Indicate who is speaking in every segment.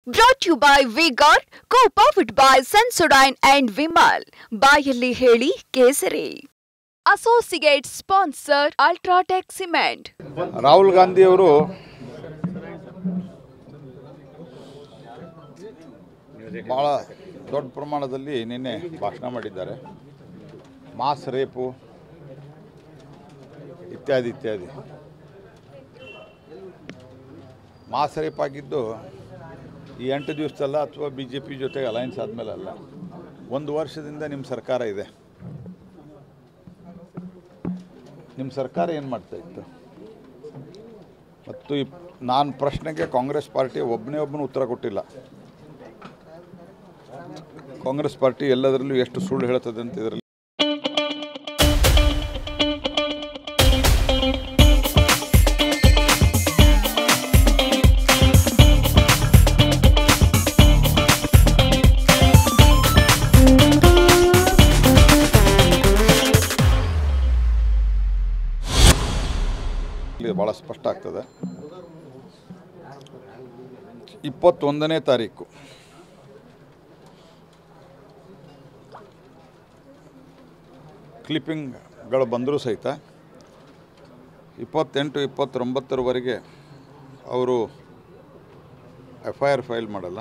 Speaker 1: Brought to you by V-Guard, co-powered by Sensodyne and Vimal. ಬಾಯಲ್ಲಿ ಹೇಳಿ ಕೇಸರಿ. Associate sponsor Ultratech Cement.
Speaker 2: Rahul Gandhi ಅವರು ಬಹಳ ದೊಡ್ಡ ಪ್ರಮಾಣದಲ್ಲಿ ನಿನ್ನೆ ಭಾಷಣ ಮಾಡಿದ್ದಾರೆ. ಮಾಸ್ ರೇಪು ಇತ್ಯಾದಿ ಇತ್ಯಾದಿ. ಮಾಸ್ ರೇಪ್ ಆಗಿದ್ದು ಈ 8 ದಿವಸದಲ್ಲ ಅಥವಾ BJP ಜೊತೆಗೆ ಅಲೈನ್ಸ್ ಆದಮೇಲೆ ಅಲ್ಲ, 1 ವರ್ಷದಿಂದ ನಿಮ್ಮ ಸರ್ಕಾರ ಇದೆ. ನಿಮ್ಮ ಸರ್ಕಾರ ಏನು ಮಾಡ್ತಾ ಇತ್ತು? ಮತ್ತು ನಾನು ಪ್ರಶ್ನೆಗೆ ಕಾಂಗ್ರೆಸ್ ಪಾರ್ಟಿ ಒಬ್ಬನೇ ಉತ್ತರ ಕೊಟ್ಟಿಲ್ಲ. ಕಾಂಗ್ರೆಸ್ ಪಾರ್ಟಿ ಎಲ್ಲದರಲ್ಲೂ ಎಷ್ಟು ಸುಳ್ಳು ಹೇಳ್ತದೆ ಅಂತ ಇದರಲ್ಲಿ ಭಾಳ ಸ್ಪಷ್ಟ ಆಗ್ತದೆ. 21ನೇ ತಾರೀಕು ಕ್ಲಿಪ್ಪಿಂಗ್ಗಳು ಬಂದರೂ ಸಹಿತ 28, 29ರವರೆಗೆ ಅವರು FIR ಫೈಲ್ ಮಾಡಲ್ಲ.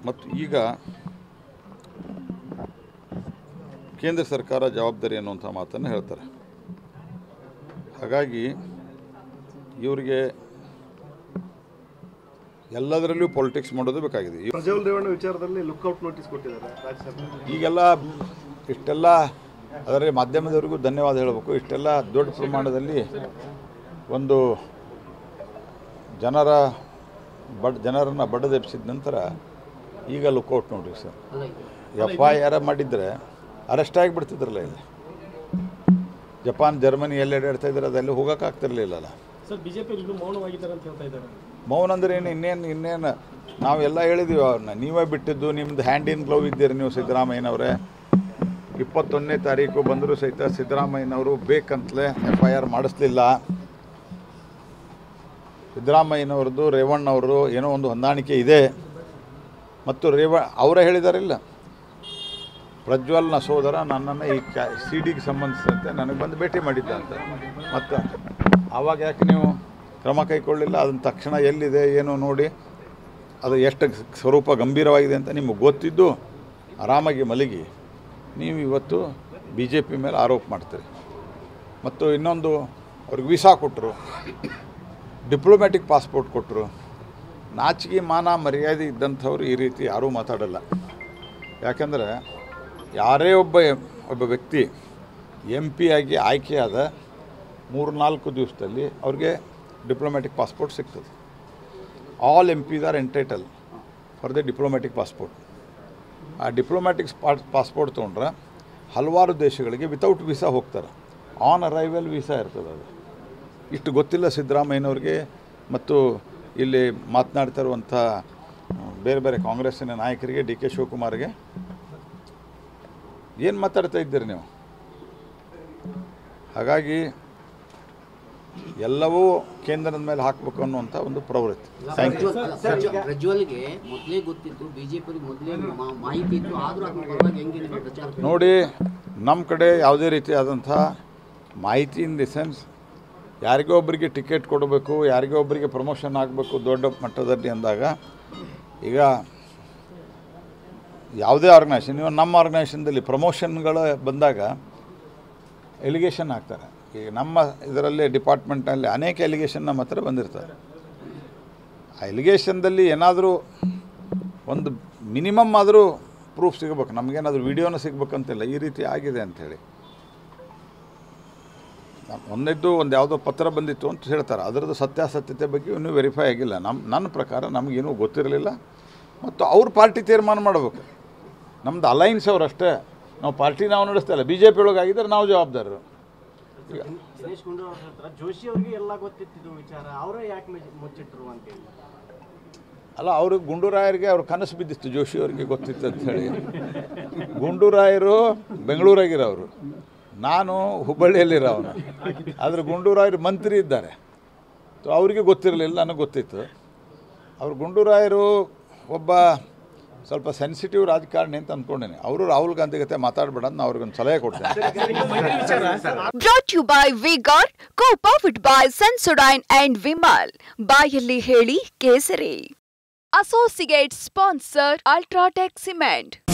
Speaker 2: ಮತ್ತು ಈಗ ಕೇಂದ್ರ ಸರ್ಕಾರ ಜವಾಬ್ದಾರಿ ಅನ್ನುವಂಥ ಮಾತನ್ನು ಹೇಳ್ತಾರೆ. ಹಾಗಾಗಿ ಇವರಿಗೆ ಎಲ್ಲದರಲ್ಲೂ ಪೊಲಿಟಿಕ್ಸ್ ಮಾಡೋದು ಬೇಕಾಗಿದೆ.
Speaker 3: ಪ್ರಜ್ವಲ್ ರೇವಣ್ಣ ವಿಚಾರದಲ್ಲಿ ಲುಕ್ಔಟ್ ನೋಟಿಸ್ ಕೊಟ್ಟಿದ್ದಾರೆ ರಾಜ್ಯಸಭೆ.
Speaker 2: ಈಗೆಲ್ಲ ಇಷ್ಟೆಲ್ಲ ಅದರಲ್ಲಿ ಮಾಧ್ಯಮದವರಿಗೂ ಧನ್ಯವಾದ ಹೇಳಬೇಕು. ಇಷ್ಟೆಲ್ಲ ದೊಡ್ಡ ಪ್ರಮಾಣದಲ್ಲಿ ಒಂದು ಜನರನ್ನು ಬಡದೆಬ್ಸಿದ ನಂತರ ಈಗ ಲುಕ್ಔಟ್ ನೋಟಿಸ್ FIR ಮಾಡಿದರೆ ಅರೆಸ್ಟ್ ಆಗಿಬಿಡ್ತಿದ್ರಲ್ಲ. ಇಲ್ಲಿ ಜಪಾನ್, ಜರ್ಮನಿ ಎಲ್ಲ ಅಡ್ಡಾಡ್ತಾ ಇದ್ದಾರೆ, ಅದೆಲ್ಲ ಹೋಗೋಕ್ಕಾಗ್ತಿರ್ಲಿಲ್ಲ.
Speaker 3: ಸರ್, ಬಿಜೆಪಿ ಮೌನವಾಗಿದ್ದಾರೆ ಅಂತ ಹೇಳ್ತಾ ಇದ್ದಾರೆ.
Speaker 2: ಮೌನ ಅಂದರೆ ಇನ್ನೇನು ನಾವೆಲ್ಲ ಹೇಳಿದ್ದೀವಿ ಅವ್ರನ್ನ. ನೀವೇ ಬಿಟ್ಟಿದ್ದು, ನಿಮ್ಮದು ಹ್ಯಾಂಡ್ ಇನ್ ಗ್ಲೌವ್ ಇದ್ದೀರಿ ನೀವು ಸಿದ್ದರಾಮಯ್ಯನವರೇ. 21ನೇ ತಾರೀಕು ಬಂದರೂ ಸಹಿತ ಸಿದ್ದರಾಮಯ್ಯನವರು ಬೇಕಂತಲೇ FIR ಮಾಡಿಸ್ಲಿಲ್ಲ. ಸಿದ್ದರಾಮಯ್ಯನವ್ರದ್ದು ರೇವಣ್ಣವ್ರದ್ದು ಏನೋ ಒಂದು ಹೊಂದಾಣಿಕೆ ಇದೆ. ಮತ್ತು ಅವರೇ ಹೇಳಿದಾರಿಲ್ಲ, ಪ್ರಜ್ವಲ್ನ ಸೋದರ ನನ್ನನ್ನು ಈ CD ಸಂಬಂಧಿಸಿದಂತೆ ನನಗೆ ಬಂದು ಭೇಟಿ ಮಾಡಿದ್ದ ಅಂತ. ಮತ್ತು ಆವಾಗ ಯಾಕೆ ನೀವು ಕ್ರಮ ಕೈಗೊಳ್ಳಿಲ್ಲ? ಅದನ್ನು ತಕ್ಷಣ ಎಲ್ಲಿದೆ ಏನು ನೋಡಿ, ಅದು ಎಷ್ಟು ಸ್ವರೂಪ ಗಂಭೀರವಾಗಿದೆ ಅಂತ ನಿಮಗೆ ಗೊತ್ತಿದ್ದು ಆರಾಮಾಗಿ ಮಲಗಿ ನೀವು ಇವತ್ತು BJP ಮೇಲೆ ಆರೋಪ ಮಾಡ್ತೀರಿ. ಮತ್ತು ಇನ್ನೊಂದು, ಅವ್ರಿಗೆ ವೀಸಾ ಕೊಟ್ಟರು, ಡಿಪ್ಲೊಮ್ಯಾಟಿಕ್ ಪಾಸ್ಪೋರ್ಟ್ ಕೊಟ್ಟರು. ನಾಚಿಕೆ ಮಾನ ಮರ್ಯಾದೆ ಇದ್ದಂಥವ್ರು ಈ ರೀತಿ ಯಾರೂ ಮಾತಾಡಲ್ಲ. ಯಾಕೆಂದರೆ ಯಾರೇ ಒಬ್ಬ ವ್ಯಕ್ತಿ MP ಆಗಿ ಆಯ್ಕೆಯಾದ 3-4 ದಿವಸದಲ್ಲಿ ಅವ್ರಿಗೆ ಡಿಪ್ಲೊಮ್ಯಾಟಿಕ್ ಪಾಸ್ಪೋರ್ಟ್ ಸಿಗ್ತದೆ. All MPs are entitle for the diplomatic passport. ಆ ಡಿಪ್ಲೊಮ್ಯಾಟಿಕ್ ಪಾಸ್ಪೋರ್ಟ್ ತೊಗೊಂಡ್ರೆ ಹಲವಾರು ದೇಶಗಳಿಗೆ ವಿತೌಟ್ ವೀಸಾ ಹೋಗ್ತಾರೆ. ಆನ್ ಅರೈವಲ್ ವೀಸಾ ಇರ್ತದೆ. ಅದು ಇಷ್ಟು ಗೊತ್ತಿಲ್ಲ ಸಿದ್ದರಾಮಯ್ಯನವ್ರಿಗೆ ಮತ್ತು ಇಲ್ಲಿ ಮಾತನಾಡ್ತಾ ಇರುವಂಥ ಬೇರೆ ಬೇರೆ ಕಾಂಗ್ರೆಸ್ಸಿನ ನಾಯಕರಿಗೆ, DK ಶಿವಕುಮಾರ್ಗೆ. ಏನು ಮಾತಾಡ್ತಾ ಇದ್ದೀರಿ ನೀವು? ಹಾಗಾಗಿ ಎಲ್ಲವೂ ಕೇಂದ್ರದ ಮೇಲೆ ಹಾಕಬೇಕು ಅನ್ನುವಂಥ ಒಂದು ಪ್ರವೃತ್ತಿ. Thank you.
Speaker 4: ಪ್ರಜ್ವಲ್ಗೆ ಮೊದಲೇ ಗೊತ್ತಿತ್ತು, ಬಿಜೆಪಿ ಮೊದಲೇ ಮಾಹಿತಿ ಇತ್ತು, ಆದರೂ ಅದರ ಪರವಾಗಿ ಹೆಂಗೆ ಪ್ರಚಾರ?
Speaker 2: ನೋಡಿ, ನಮ್ಮ ಕಡೆ ಯಾವುದೇ ರೀತಿಯಾದಂಥ ಮಾಹಿತಿ ಇನ್ ದಿ ಸೆನ್ಸ್ ಯಾರಿಗೋ ಒಬ್ಬರಿಗೆ ಟಿಕೆಟ್ ಕೊಡಬೇಕು, ಯಾರಿಗೋ ಒಬ್ಬರಿಗೆ ಪ್ರಮೋಷನ್ ಆಗಬೇಕು ದೊಡ್ಡ ಮಟ್ಟದಲ್ಲಿ ಅಂದಾಗ, ಈಗ ಯಾವುದೇ ಆರ್ಗನೈಸೇಷನ್, ನೀವು ನಮ್ಮ ಆರ್ಗನೈಸೇಷನ್ದಲ್ಲಿ ಪ್ರಮೋಷನ್ಗಳು ಬಂದಾಗ ಎಲಿಗೇಷನ್ ಹಾಕ್ತಾರೆ. ಈಗ ನಮ್ಮ ಇದರಲ್ಲಿ ಡಿಪಾರ್ಟ್ಮೆಂಟ್ನಲ್ಲಿ ಅನೇಕ ಎಲಿಗೇಷನ್ ನಮ್ಮ ಹತ್ರ ಬಂದಿರ್ತಾರೆ. ಆ ಎಲಿಗೇಷನ್ದಲ್ಲಿ ಏನಾದರೂ ಒಂದು ಮಿನಿಮಮ್ ಆದರೂ ಪ್ರೂಫ್ ಸಿಗಬೇಕು. ನಮಗೇನಾದರೂ ವಿಡಿಯೋನ ಸಿಗ್ಬೇಕಂತಿಲ್ಲ, ಈ ರೀತಿ ಆಗಿದೆ ಅಂಥೇಳಿ. ಒಂದೆದ್ದು ಒಂದು ಯಾವುದೋ ಪತ್ರ ಬಂದಿತ್ತು ಅಂತ ಹೇಳ್ತಾರೆ, ಅದರದ್ದು ಸತ್ಯಾಸತ್ಯತೆ ಬಗ್ಗೆ ಇನ್ನೂ ವೆರಿಫೈ ಆಗಿಲ್ಲ. ನನ್ನ ಪ್ರಕಾರ ನಮಗೇನೂ ಗೊತ್ತಿರಲಿಲ್ಲ. ಮತ್ತು ಅವ್ರ ಪಾರ್ಟಿ ತೀರ್ಮಾನ ಮಾಡಬೇಕು. ನಮ್ಮದು ಅಲೈನ್ಸ್ ಅವರಷ್ಟೇ, ನಾವು ಪಾರ್ಟಿ ನಾವು ನಡೆಸ್ತಾ ಇಲ್ಲ. BJP ಒಳಗಾಗಿದ್ದರೆ ನಾವು ಜವಾಬ್ದಾರರು. ಈಗ
Speaker 3: ದಿನೇಶ್ ಗುಂಡೂರಾವ್ ಹೇಳ್ತಾರೆ, ಜೋಶಿ ಅವರಿಗೆ ಎಲ್ಲ ಗೊತ್ತಿತ್ತು ವಿಚಾರ, ಅವರೇ ಯಾಕೆ ಮುಚ್ಚಿಟ್ರು ಅಂತೇಳಿ.
Speaker 2: ಅಲ್ಲ, ಅವ್ರಿಗೆ ಗುಂಡೂರಾಯರಿಗೆ ಅವ್ರ ಕನಸು ಬಿದ್ದಿತ್ತು, ಜೋಶಿ ಅವರಿಗೆ ಗೊತ್ತಿತ್ತು ಅಂಥೇಳಿ. ಗುಂಡೂರಾಯರು ಬೆಂಗಳೂರಾಗಿರೋರು, ನಾನು ಹುಬ್ಬಳ್ಳಿಯಲ್ಲಿರೋವನು. ಆದರೆ ಗುಂಡೂರಾಯರು ಮಂತ್ರಿ ಇದ್ದಾರೆ, ಅವರಿಗೆ ಗೊತ್ತಿರಲಿಲ್ಲ, ನನಗೆ ಗೊತ್ತಿತ್ತು. ಅವರು ಗುಂಡೂರಾಯರು ಒಬ್ಬ ಸ್ವಲ್ಪ ಸೆನ್ಸಿಟಿವ್ ರಾಜಕಾರಣಿ ಅಂತ ಅಂದ್ಕೊಂಡೇನೆ. ಅವರು ರಾಹುಲ್ ಗಾಂಧಿ ಜೊತೆ ಮಾತಾಡಬೇಡ ಅಂತ ಅವ್ರಿಗೊಂದು ಸಲಹೆ ಕೊಡ್ತೇನೆ.
Speaker 1: ಬ್ರಾಟ್ ಯು ಬೈ ವಿಗಾರ್, co-powered by Sensodyne and Vimal. ಬಾಯಲ್ಲಿ ಹೇಳಿ ಕೇಸರಿ. Associate sponsor UltraTech cement.